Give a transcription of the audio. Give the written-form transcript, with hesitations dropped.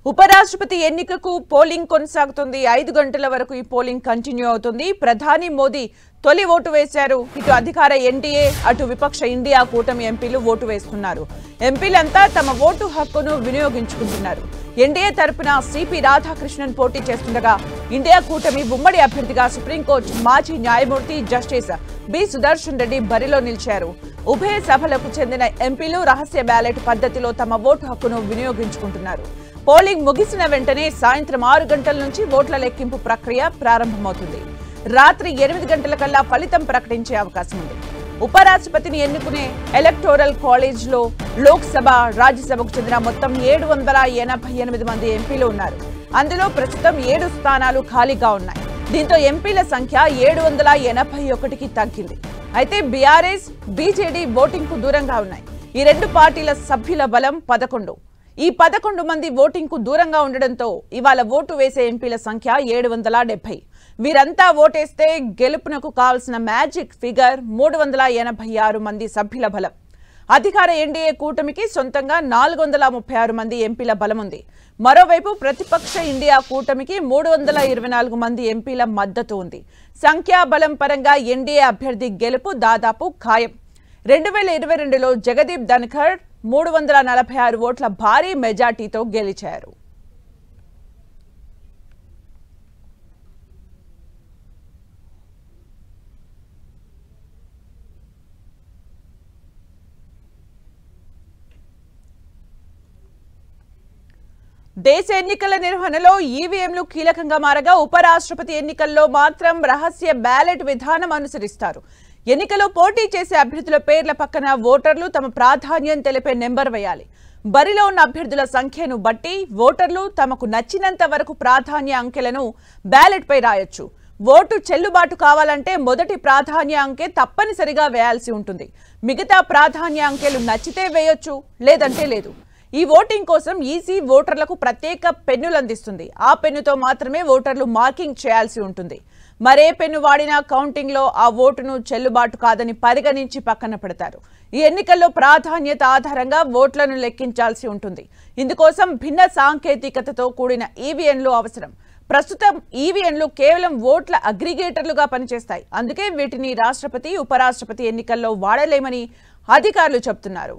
ఉపరాష్ట్రపతి ఎన్నికకు పోలింగ్ కొనసాగుతుంది. 5 గంటల వరకు ఈ పోలింగ్ కంటిన్యూ అవుతుంది. ప్రధాని మోదీ తొలి ఓటు వేశారు. ఇటు అధికార ఎన్డీఏ, అటు విపక్ష ఇండియా కూటమి ఎంపీలు ఓటు వేస్తున్నారు. ఎంపీలంతా తమ ఓటు హక్కును వినియోగించుకుంటున్నారు. ఎన్డీఏ తరపున సిపి రాధాకృష్ణన్ పోటీ చేస్తుండగా, ఇండియా కూటమి ఉమ్మడి అభ్యర్థిగా సుప్రీంకోర్టు మాజీ న్యాయమూర్తి జస్టిస్ బి సుదర్శన్ రెడ్డి బరిలో నిలిచారు. ఉభయ సభలకు చెందిన ఎంపీలు రహస్య బ్యాలెట్ పద్ధతిలో తమ ఓటు హక్కును వినియోగించుకుంటున్నారు. పోలింగ్ ముగిసిన వెంటనే సాయంత్రం 6 గంటల నుంచి ఓట్ల లెక్కింపు ప్రక్రియ ప్రారంభమవుతుంది. రాత్రి 8 గంటల కల్లా ఫలితం ప్రకటించే అవకాశం ఉంది. ఉపరాష్ట్రపతిని ఎన్నుకునే ఎలక్టోరల్ కాలేజ్లో లోక్సభ, రాజ్యసభకు చెందిన మొత్తం 788 మంది ఎంపీలు ఉన్నారు. అందులో ప్రస్తుతం 7 స్థానాలు ఖాళీగా ఉన్నాయి. దీంతో ఎంపీల సంఖ్య 781కి తగ్గింది. అయితే బీఆర్ఎస్, బీజేడీ ఓటింగ్ కు దూరంగా ఉన్నాయి. ఈ రెండు పార్టీల సభ్యుల బలం 11. ఈ 11 మంది ఓటింగ్ కు దూరంగా ఉండడంతో ఇవాళ ఓటు వేసే ఎంపీల సంఖ్య 770. వీరంతా ఓటేస్తే గెలుపునకు కావాల్సిన మ్యాజిక్ ఫిగర్ 386 మంది సభ్యుల బలం. అధికార ఎన్డీఏ కూటమికి సొంతంగా 436 మంది ఎంపీల బలం ఉంది. మరోవైపు ప్రతిపక్ష ఇండియా కూటమికి 324 మంది ఎంపీల మద్దతు ఉంది. సంఖ్యాబలం పరంగా ఎన్డీఏ అభ్యర్థి గెలుపు దాదాపు ఖాయం. 2022లో జగదీప్ ధన్ఖడ్ 346 ఓట్ల భారీ మెజార్టీతో గెలిచారు. దేశ ఎన్నికల నిర్వహణలో ఈవీఎంలు కీలకంగా మారగా, ఉపరాష్ట్రపతి ఎన్నికల్లో మాత్రం రహస్య బ్యాలెట్ విధానం అనుసరిస్తారు. ఎన్నికలో పోటీ చేసే అభ్యర్థుల పేర్ల పక్కన ఓటర్లు తమ ప్రాధాన్యం తెలిపే నెంబర్ వేయాలి. బరిలో ఉన్న అభ్యర్థుల సంఖ్యను బట్టి ఓటర్లు తమకు నచ్చినంత వరకు ప్రాధాన్య అంకెలను బ్యాలెట్ పై రాయొచ్చు. ఓటు చెల్లుబాటు కావాలంటే మొదటి ప్రాధాన్య అంకె తప్పనిసరిగా వేయాల్సి ఉంటుంది. మిగతా ప్రాధాన్య అంకెలు నచ్చితే వేయొచ్చు, లేదంటే లేదు. ఈ ఓటింగ్ కోసం ఈసీ ఓటర్లకు ప్రత్యేక పెన్నులు అందిస్తుంది. ఆ పెన్నుతో మాత్రమే ఓటర్లు మార్కింగ్ చేయాల్సి ఉంటుంది. మరే పెన్ను వాడినా కౌంటింగ్ లో ఆ ఓటును చెల్లుబాటు కాదని పరిగణించి పక్కన పెడతారు. ఈ ఎన్నికల్లో ప్రాధాన్యత ఆధారంగా ఓట్లను లెక్కించాల్సి ఉంటుంది. ఇందుకోసం భిన్న సాంకేతికతతో కూడిన ఈవీఎంలు అవసరం. ప్రస్తుతం ఈవీఎంలు కేవలం ఓట్ల అగ్రిగేటర్లుగా పనిచేస్తాయి. అందుకే వీటిని రాష్ట్రపతి, ఉపరాష్ట్రపతి ఎన్నికల్లో వాడలేమని అధికారులు చెబుతున్నారు.